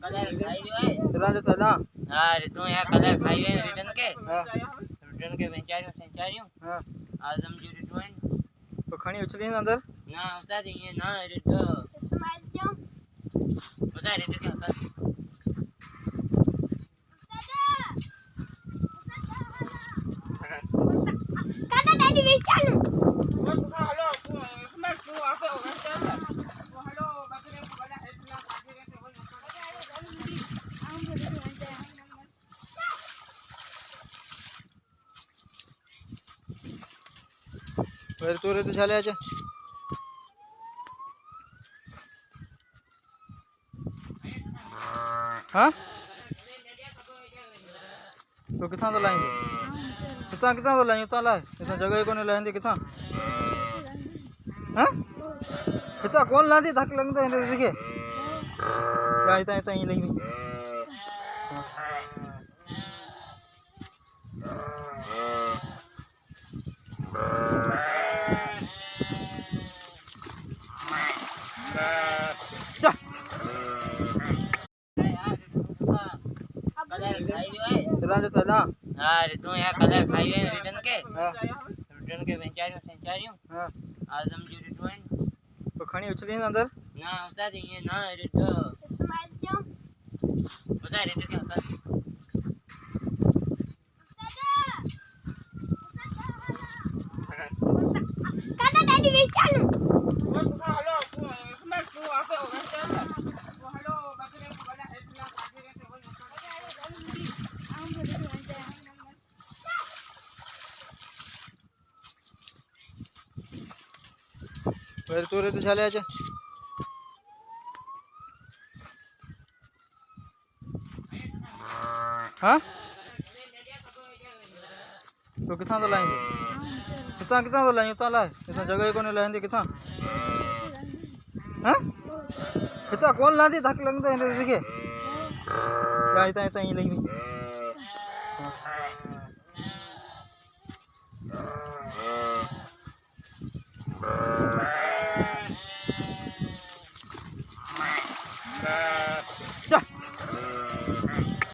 colour खाई जो है राले सना हां रिटर्न या कलर खाई है रिटर्न के हां रिटर्न के वेचारियो हां आजम जी रिटर्न तो खणी उछली अंदर ना होता ये ना रिटर्न स्माइल क्यों बता रिटर्न क्या होता काका डैडी वेस्ट चालू वर तू रे तो झाले आज हाँ तो कितना तो लाएंगे कितना तो लाएंगे उतना लाए इतना जगह को नहीं लाएंगे कितना हाँ इतना कौन ला दी धक लग तो इन्हें देखे या इतना इतना ही लगी कलर खाई जो है राले सना हां रिटर्न या कलर खाई है रिटर्न के हां रिटर्न के वेचारियो हां आजम जी रिटर्न तो खणी उछली अंदर ना होता ये ना रिटर्न स्माइल क्यों बता रिटर्न क्या होता काका डैडी वेस्ट चालू वर तू रे तो झाले आज हाँ तो कितना तो लाएंगे कितना तो लाएंगे उतना लाए इतना जगह को नहीं लाएंगे कितना हाँ इतना कौन ला दी धक लग तो इन्हें देखे या इतना इतना ही लगी